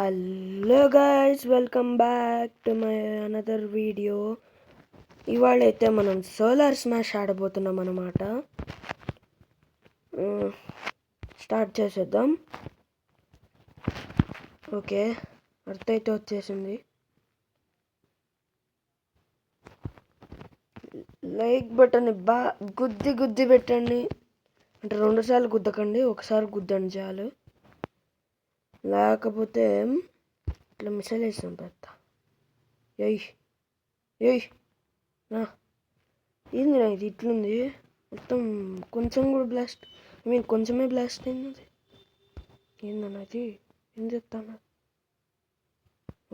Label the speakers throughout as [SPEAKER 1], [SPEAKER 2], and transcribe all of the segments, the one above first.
[SPEAKER 1] Hello guys, welcome back to my another video. ఇవాళ అయితే మనం సోలార్ స్మాష్ ఆడబోతున్నాం అన్నమాట. స్టార్ట్ చేసేద్దాం. ఓకే, అర్థం అయితే వచ్చేసింది. లైక్ బటన్ గుద్ది పెట్టండి. అంటే 2 సార్లు గుద్దకండి, ఒకసారి గుద్దండి చాలు. లేకపోతే ఇట్లా మిసైల్ వేస్తాం పెద్ద. ఏయ్ ఏంది నా ఇది ఇట్లుంది మొత్తం. కొంచెం కూడా బ్లాస్ట్, కొంచెమే బ్లాస్ట్ అయింది. ఏందన్నా ఇది, ఏం చెప్తాను.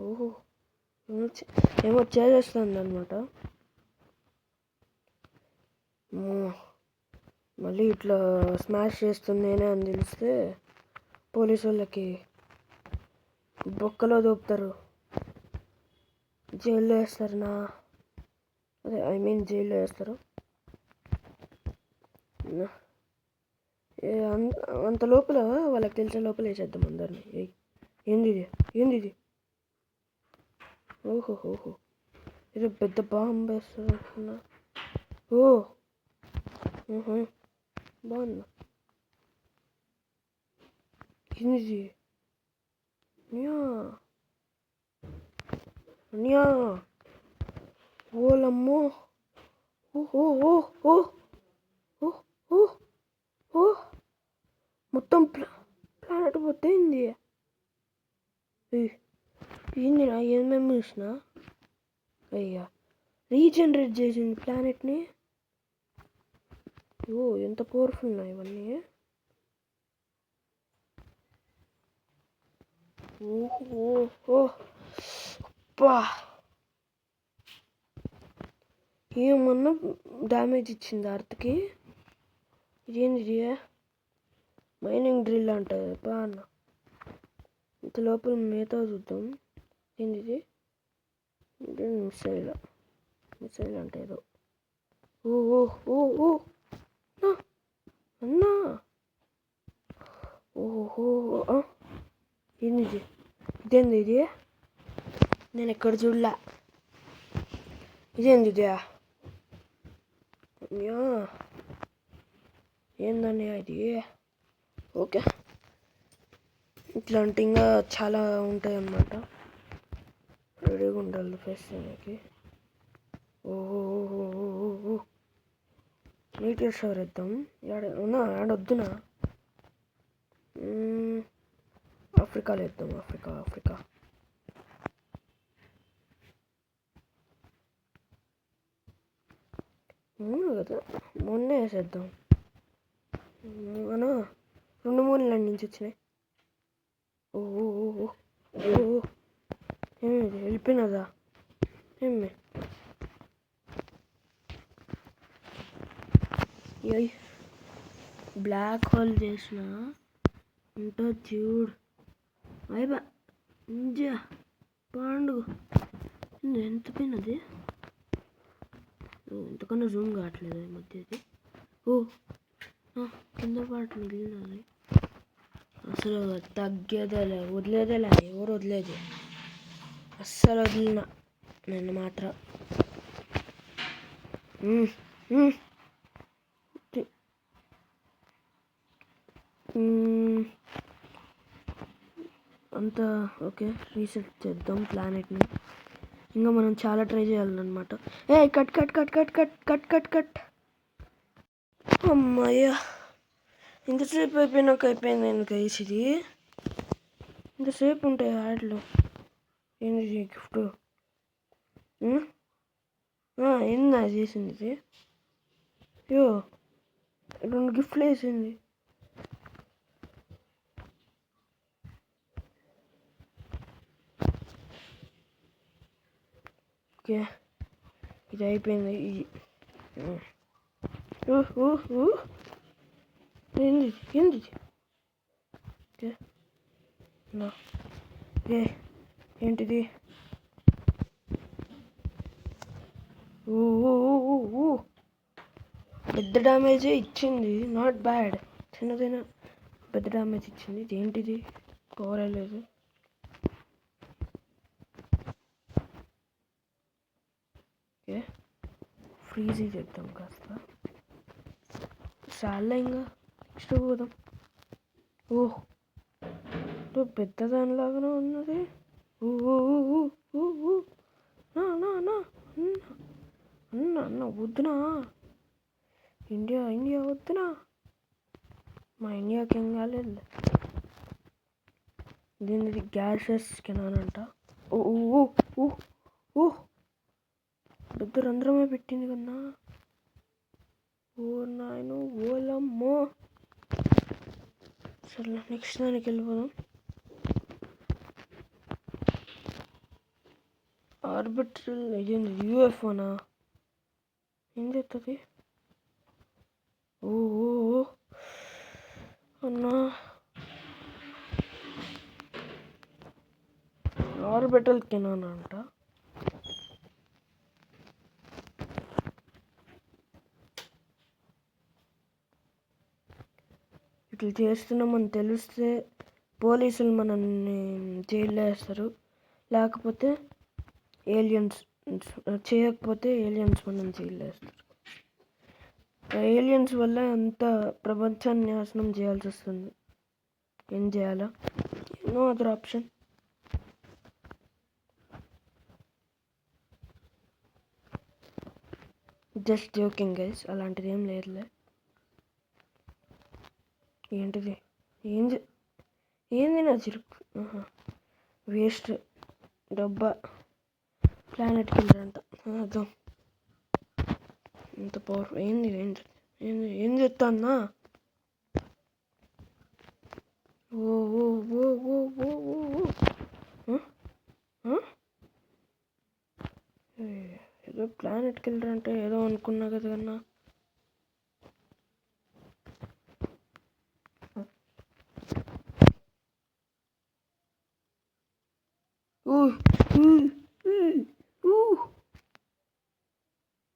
[SPEAKER 1] ఓహో, ఏమో చేసేస్తుంది అనమాట. మళ్ళీ ఇట్లా స్మాష్ చేస్తుంది నేనే అని తెలిస్తే పోలీసు వాళ్ళకి బొక్కలో దోపుతారు, జైల్లో వేస్తారు. జైల్లో వేస్తారు. అంత లోపల వాళ్ళకి తెలిసే లోపల వేసేద్దాం అందరినీ. ఏంది ఇది ఓహో, ఇది పెద్ద బాంబు వేస్తున్నా. బాగుందా. ఏంది అన్యా ఓలమ్మో. మొత్తం ప్లానెట్ పోయింది. ఏంది నా ఏమేమి చూసినా. అయ్యా, రీజనరేట్ చేసింది ప్లానెట్ని. ఎంత పవర్ఫుల్ ఉన్నాయి ఇవన్నీ. ఏమన్నా డ్యామేజ్ ఇచ్చింది అర్త్కి. ఇదేంది, మైనింగ్ డ్రిల్ అంటుంది అన్న. ఇంత లోపల మిగతా చూద్దాం. ఏంది మిసైల్ అంటే ఏదో. అన్నా ఇదేంది ఇది, నేను ఎక్కడ చూడలే. ఇదేంది ఇది, ఏందన్నయ్య ఇది. ఓకే, ఇట్లాంటి ఇంకా చాలా ఉంటాయి అన్నమాట. రెడీగా ఉండాలి ఫేస్ చేయడానికి. మీటర్ షవర్ వేద్దాం. ఆడొద్దునా, ఆఫ్రికాలో వేద్దాం. ఆఫ్రికా కదా, మొన్నే వేసేద్దాం. 2 మూలల నుంచి వచ్చినాయి. ఏమి వెళ్ళిపోయినదా ఏమి. బ్లాక్ హోల్ చేసిన ఉంటుంది చూడు. అయిపో పండుగ ఎంత పోయినది. ఎంతకన్నా జూమ్ కావట్లేదు ఈ మధ్య. ఇది కింద పాటు మిగిలినది. అసలు తగ్గేదేలే, వదిలేదేలే, ఎవరు వదిలేదు. అస్సలు వదిలిన నేను మాత్రం. అంతా ఓకే, రీసెట్ చేద్దాం ప్లానెట్ని. ఇంకా మనం చాలా ట్రై చేయాలన్నమాట. కట్. అమ్మాయ్యా, ఇంతసేపు అయిపోయినాక అయిపోయింది. నేను గైస్ ఇది ఇంతసేపు ఉంటాయి యాడ్లో. ఏంది గిఫ్ట్, ఏందా చేసింది ఇది. 2 గిఫ్ట్లు వేసింది. ఓకే, ఇది అయిపోయింది. ఏంది ఏంటిది. పెద్ద డ్యామేజే ఇచ్చింది, నాట్ బ్యాడ్. చిన్నదైనా పెద్ద డ్యామేజ్ ఇచ్చింది. ఏంటిది, పవర్ లేదు. ఫ్రీజీ చేద్దాం కాస్త. చాలా ఇంకా నెక్స్ట్ పోదాం. ఓహ్ పెద్ద దానిలాగానే ఉన్నది. అన్న అన్న వద్దునా, ఇండియా ఇండియా వద్దునా, మా ఇండియాకి ఏం కాలేదు. దీనిది గ్యాసెస్ కెనాన్ అంట. పెద్ద రంధ్రమే పెట్టింది కన్నా. ఓ నాయను ఓలమ్మో. సరే నెక్స్ట్ దానికి వెళ్ళిపోదాం. ఆర్బిట్రల్ ఇదేంది యూఎఫ్ఓనా? ఏం చేస్తుంది? ఓ అన్నా ఆర్బిటల్ కెనాన్ అంట. ఇట్లా చేస్తున్నామని తెలిస్తే పోలీసులు మనల్ని జైల్లో వేస్తారు. లేకపోతే ఏలియన్స్ చేయకపోతే ఏలియన్స్ మనల్ని జైల్లో వేస్తారు. ఏలియన్స్ వల్ల అంత ప్రపంచాన్ని నాశనం చేయాల్సి వస్తుంది. ఏం చేయాలా? No other option. Just joking guys, అలాంటిది ఏం లేదులే. ఏంటిది? ఏంది నా చిరుకు? వేస్ట్ డబ్బా. ప్లానెట్ కిల్లరంట. అర్థం ఇంత పవర్. ఏంది ఏంది ఏంది ఏం చెప్తాన్నా? ఓ ఓ ఓ ఓ ఓ ఓ ఏదో ప్లానెట్ కిల్లర్ అంటే ఏదో అనుకున్నా కదా కన్నా.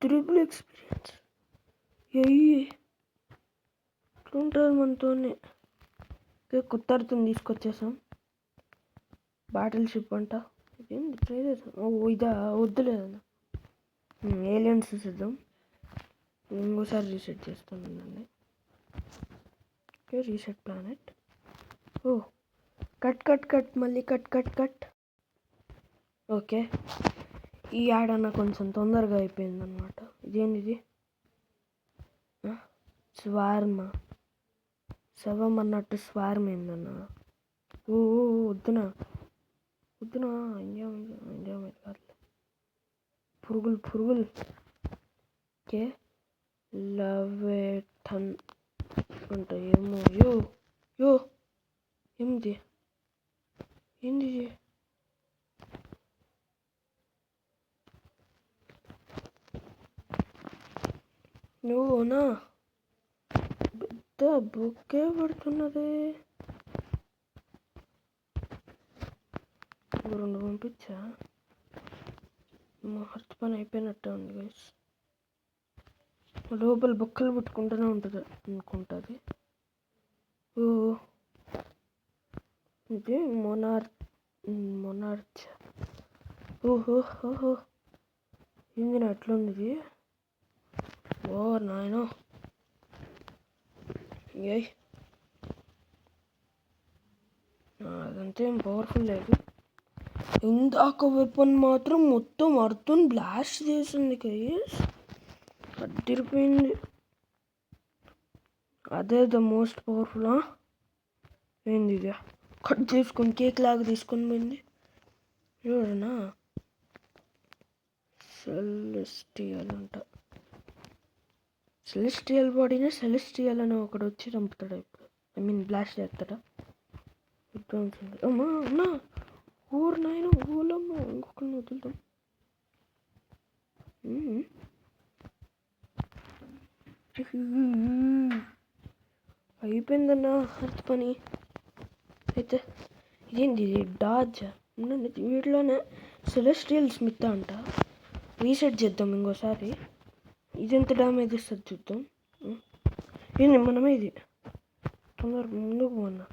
[SPEAKER 1] ట్రిపుల్ ఎక్స్పీరియన్స్ ఎట్లుంటుంది మనతోనే. కొత్త అర్థం తీసుకొచ్చేసాం. బాటిల్ షిప్ అంట. ఇదేంది ట్రై చేసాం. ఇదా వద్దులేదన్న. ఏలియన్స్ చూసేద్దాం. ఇంకోసారి రీసెట్ చేస్తానండి. Okay reset planet. కట్ మళ్ళీ కట్. ఓకే ఈ యాడ్ అన్న కొంచెం తొందరగా అయిపోయింది అనమాట. ఇదేంటిది? స్వార్మ శవం అన్నట్టు స్వార్మ ఏందన్నా? వద్దునా ఇండియా మీద కాదు. పురుగులు. ఓకే లవేథన్ అంట. ఏమో ఏంది నువ్వునా? పెద్ద బొక్కే పడుతున్నది. 2 పంపించా. హార్ట్ పని అయిపోయినట్టే ఉంది గైస్. లోపల బొక్కలు పుట్టుకుంటూనే ఉంటుంది అనుకుంటుంది. ఇది మొనార్చ్. ఓహో ఏంది అట్లుంది? ఓ నాయనో. అదంతా ఏం పవర్ఫుల్ లేదు. ఇందాక వెపన్ మాత్రం మొత్తం అర్థం బ్లాస్ట్ చేసింది గైస్. అదిరిపోయింది. అదే ద మోస్ట్ పవర్ఫుల్. ఏంది ఇది? కట్ చేసుకొని కేక్ లాగా తీసుకొని పోయింది. చూడనా? సెలెస్టియల్ అంట. సెలెస్టియల్ బాడీనే సెలెస్టియల్ అని ఒకడు వచ్చి చంపుతాడా ఇప్పుడు? బ్లాస్ట్ చేస్తాడా? అమ్మా అన్నా ఊరు నాయన ఊళ్ళమ్మ. ఇంకొకరిని వదులుతాం. అయిపోయిందన్నా అర్త్ పని అయితే. ఇదేంటి డాజ్? వీటిలోనే సెలెస్టియల్ స్మిత్ అంట. రీసెట్ చేద్దాం ఇంకోసారి. ఇది ఎంత డ్యామేజ్ ఇస్తుంది చూద్దాం. ఏంది మనమే ఇది తొందరగా ముందుకు పోన్నా.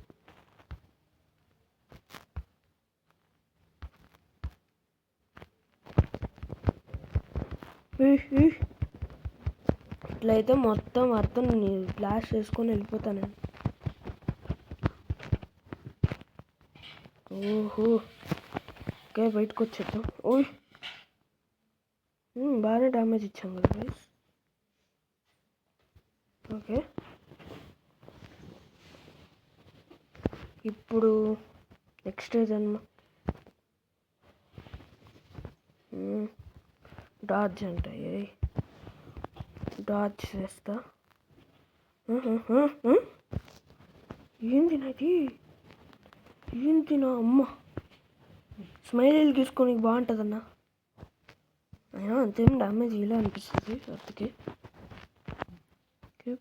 [SPEAKER 1] ఇట్లయితే మొత్తం అర్థం బ్లాస్ట్ చేసుకొని వెళ్ళిపోతాను. ఓహో, ఓకే, బయటకు వచ్చేద్దాం. ఓయ్, బాగానే డ్యామేజ్ ఇచ్చాం కదా గైస్. ఓకే, ఇప్పుడు నెక్స్ట్ ఏదన్నా డాడ్జ్ అంటే డాడ్జ్ చేస్తా. ఏంది నాది, ఏంది నా అమ్మ, స్మైల్ తీసుకొని బాగుంటుందన్నా. అయినా అంతేం డ్యామేజ్ ఇలా అనిపిస్తుంది అందుకే. ఓకే,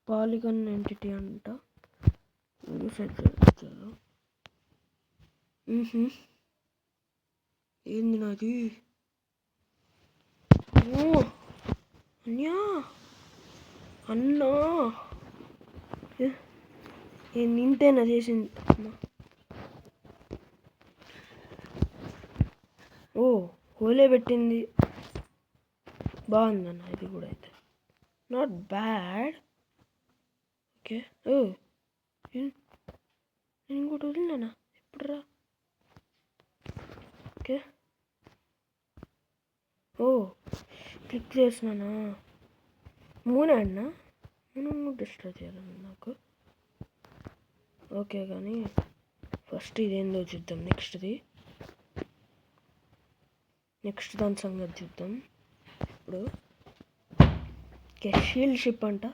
[SPEAKER 1] పాలిగన్ ఎంటిటీ అంట. ఏంది నాది, ఓ అన్యా అన్నా, నింతేనా చేసింది. ఓ, హోలే పెట్టింది, బాగుందన్న ఇది కూడా. అయితే నాట్ బ్యాడ్. ఓకే, నేను ఇంకోటి వదిలినానా ఎప్పుడురా. ఓకే, క్లిక్ చేసినానా. మూన్ అన్నా, మూను డిస్ట్రాయ్ చేయాలన్నా నాకు. ఓకే, కానీ ఫస్ట్ ఇదేందో చూద్దాం. నెక్స్ట్ దాని సంగతి చూద్దాం ఇప్పుడు. ఓకే, షీల్డ్ షిప్ అంట,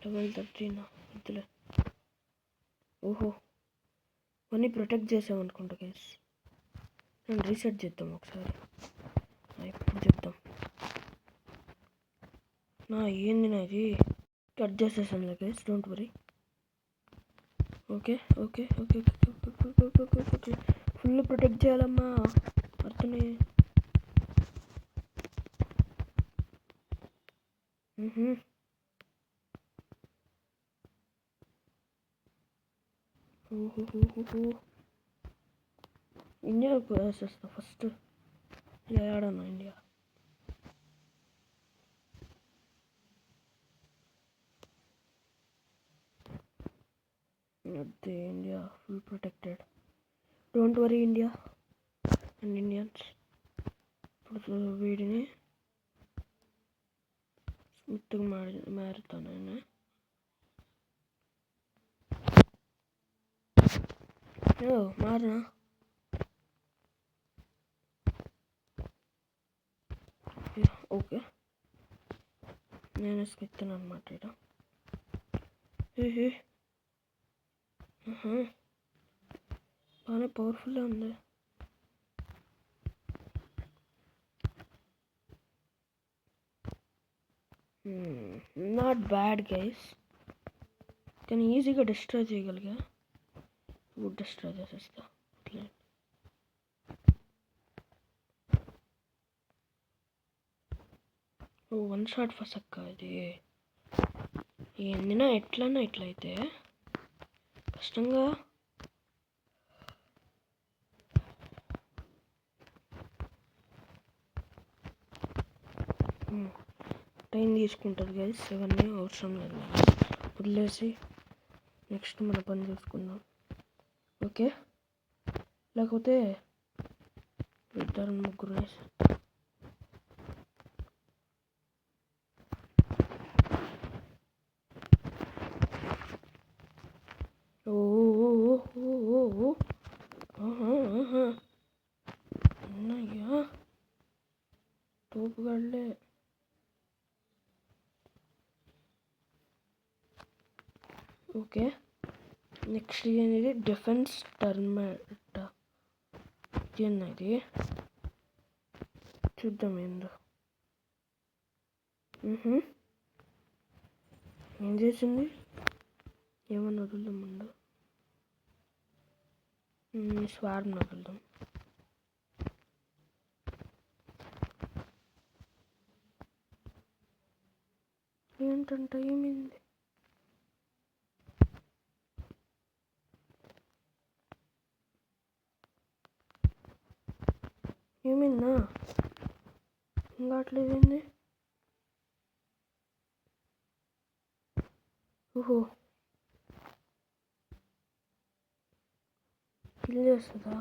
[SPEAKER 1] level 13 వద్దులే. ఓహో, కొన్ని ప్రొటెక్ట్ చేసామనుకుంటా గైస్. నేను రీసెట్ చేద్దాం ఒకసారి, ఇప్పుడు చెప్తాం. ఏంది నా ఇది, కట్ చేసేసాను guys, don't worry. Okay okay okay okay, full protect చేయాలమ్మా అర్థమే. ఇండియా వేసేస్తా ఫస్ట్. ఏడన్నా ఇండియా, అదే India full protected. Don't worry India and Indians. ఇప్పుడు వీడిని స్మిత్గా మారుతాను నేను. మారినా. ఓకే, నేను స్మిత్తాను అనమాట. బాగానే పవర్ఫుల్గా ఉంది. నాట్ బ్యాడ్ గైస్, కానీ ఈజీగా డిస్ట్రాయ్ చేయగలిగా. వుడ్ డిస్ట్రాయ్ చేసేస్తా. వన్ షాట్ ఫసక్క ఇది. ఏందినా ఎట్లన్నా ఇట్లయితే కష్టంగా. టైం తీసుకుంటుంది గైస్, ఇవన్నీ అవసరం లేదు, వదిలేసి నెక్స్ట్ మన పని చూసుకుందాం. ఓకే, లేకపోతే ఇద్దరు ముగ్గురు వేసి అన్నయ్యా తోపుగాళ్ళే. ఓకే, నెక్స్ట్ అనేది డిఫెన్స్ టర్మెట్. ఇది చూద్దాం ఏందో. ఏం చేసింది, ఏమన్నా వదులుదాం ముందు. స్వార్మ్ వదులుదాం. ఏంటంట, ఏమైంది? ఏమైందా, ఇంకా అట్లేదేంది. ఓహో, కిల్ చేస్తుందా?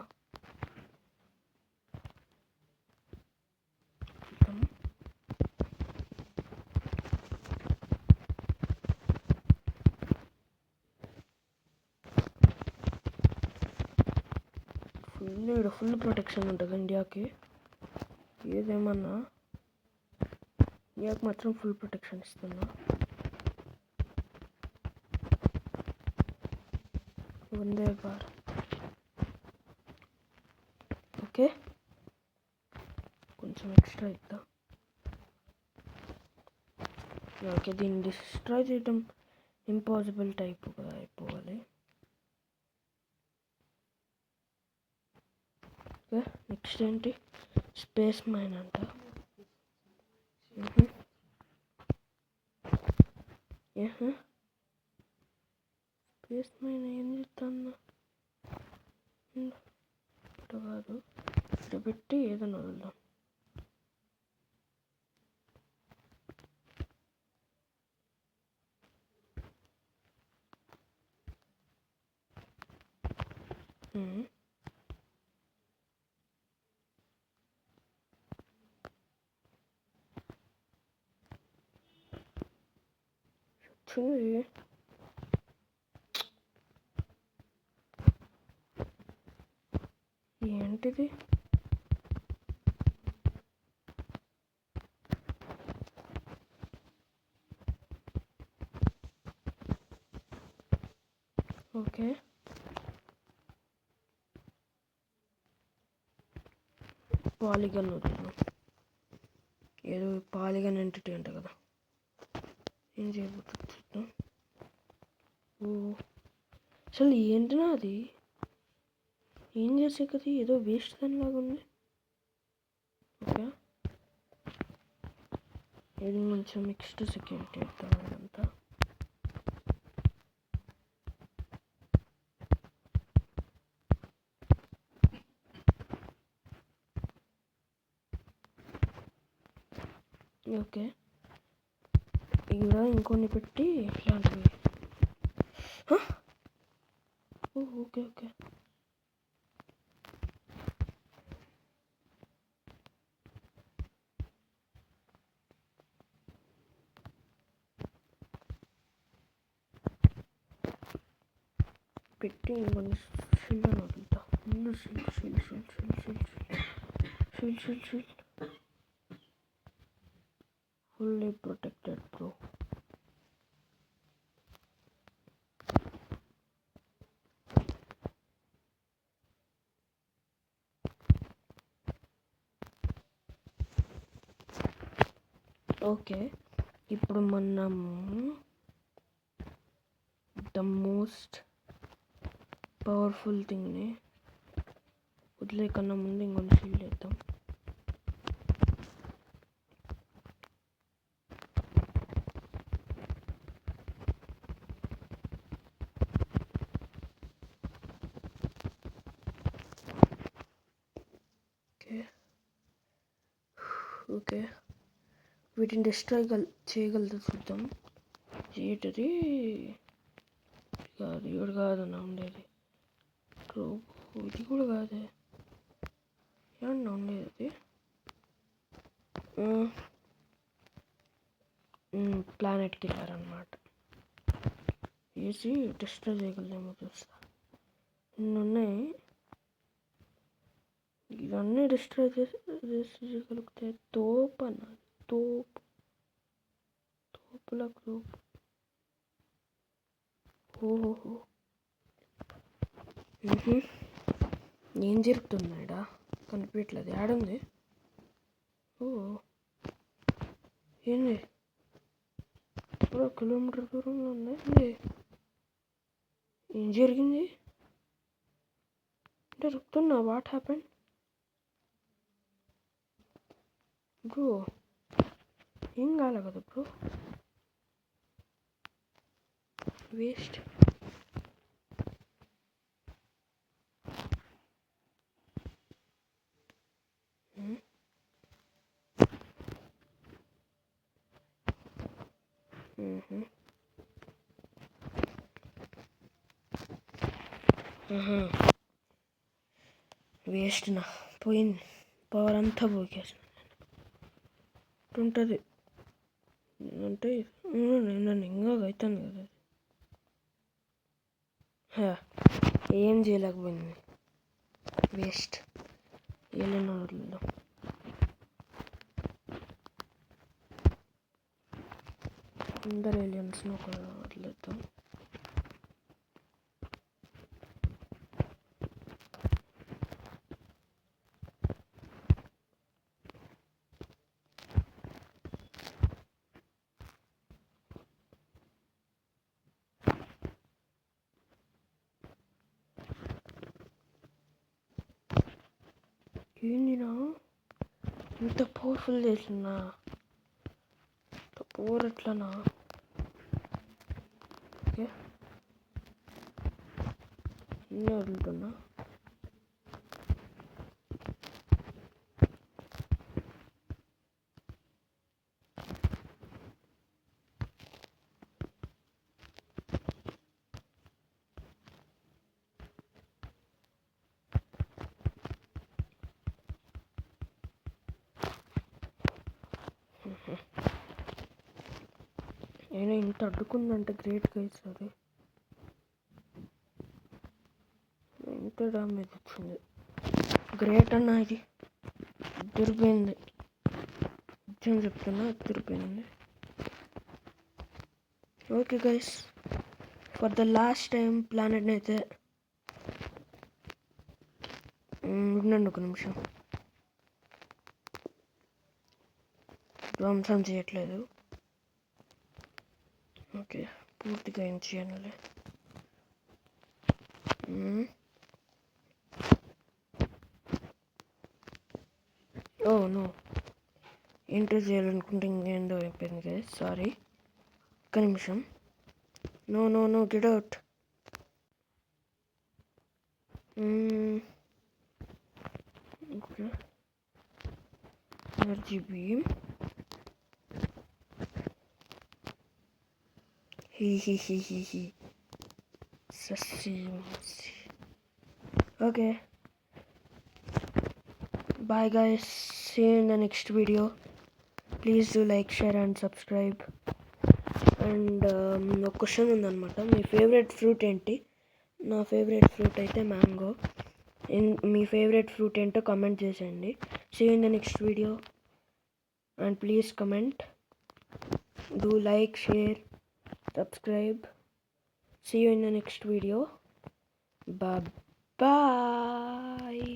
[SPEAKER 1] ఫుల్ ప్రొటెక్షన్ ఉంటుంది ఇండియాకి. ఏదేమన్నా ఇండియాకి మాత్రం ఫుల్ ప్రొటెక్షన్ ఇస్తున్నా. వందే భారత్. ఓకే, కొంచెం ఎక్స్ట్రా ఇద్దా. ఓకే, దీన్ని డిస్ట్రాయ్ చేయడం ఇంపాసిబుల్ టైప్ కదా అయిపోవాలి. ఓకే, నెక్స్ట్ ఏంటి? స్పేస్ మైన్ అంట. స్పేస్ మైన్ ఏం చెప్తాను కాదు, ఇక్కడ పెట్టి ఏదైనా వదులుదాం. చూడండి, ఏంటిది? ఓకే, పాలిగన్ వదులుదాం. ఏదో పాలిగన్ ఎంటిటీ అంట కదా, ఏం చేయబోతుంది చూద్దాం. ఓ, అసలు ఏంటినా అది? ఏం చేసే కదా, ఏదో వేస్ట్ దానిలాగా ఉంది. ఓకే, ఇది కొంచెం నెక్స్ట్ సెక్యూరిటీ ఇద్దాం అదంతా. ఓకే, ఇక్కడ ఇంకొన్ని పెట్టి ఇట్లాంటివి. ఓకే ఓకే, పెట్టి ఇంకొన్ని షీల్డ్ అని వదులుతా. ముందు shield fully protected bro. Okay, ఇప్పుడు మనము ద మోస్ట్ పవర్ఫుల్ థింగ్ని వదిలే కన్నా ముందు ఇంకొన్ని షీల్డ్ వేద్దాం. ఓకే ఓకే, వీటిని డిస్ట్రాయ్ చేయగలదు చూద్దాం. ఏంటది? కాదు, ఇవి కాదన్నా ఉండేది. ఇది కూడా కాదే, ఏమన్నా ఉండేది. ప్లానెట్ కిల్లర్ అన్నమాట. వేసి డిస్ట్రాయ్ చేయగలదేమో చూస్తా. ఇన్ని ఉన్నాయి, ఇవన్నీ డిస్ట్రాయ్ చేయగలిగితే తోపు అన్నది. తోపుల గ్రూప్. ఓహో, ఏం జరుగుతున్నాడా? కనిపించట్లేదు. ఆడుంది. ఓ, ఏంది? 1 కిలోమీటర్ దూరంలో ఉంది. ఏం జరిగింది? అంటే రుక్తున్నా. What happen bro? ఏం కాలే కదా బ్రో? వేస్ట్. వేస్ట్ నా పోయింది, పవర్ అంతా పోకేసిన ఉంటుంది అంటే నన్ను ఇంకా అవుతాను కదా. ఏం చేయలేకపోయింది, వేస్ట్. ఏమైనా వదిలేద్దాం. అందరు ఏలియన్స్ను ఒక వదిలేద్దాం. ఏందినా ఇంత పవర్ఫుల్ చేసినా, ఇంత పవర్ ఎట్లనా? ఓకే ఇన్ని వదులుతున్నా. అయినా ఇంత అడ్డుకుందంటే గ్రేట్ గైస్. అది ఇంత డామేజ్ వచ్చింది, గ్రేట్ అన్న. ఇది తిరిపోయింది, నిజం చెప్తున్నా తిరిపోయింది. Okay guys, for the last time ప్లానెట్ని అయితే ఉండండి ఒక నిమిషం, ధ్వంసం చేయట్లేదు. ఓకే పూర్తిగా ఏం చేయాలి? ఓ నో, ఏంటో చేయాలనుకుంటే ఇంకేంటో అయిపోయింది కదా. సారీ, ఒక్క నిమిషం. No no no, get out. Okay, energy beam. హీ సస్సి. Okay, bye guys, see you in the next video. Please do like, share and subscribe. And ఒక క్వశ్చన్ ఉందన్నమాట, మీ ఫేవరెట్ ఫ్రూట్ ఏంటి? నా ఫేవరెట్ ఫ్రూట్ అయితే మ్యాంగో. మీ favourite fruit ఏంటో comment చేసేయండి. See you in the next video and please comment, do like, share, subscribe. See you in the next video. Bye bye.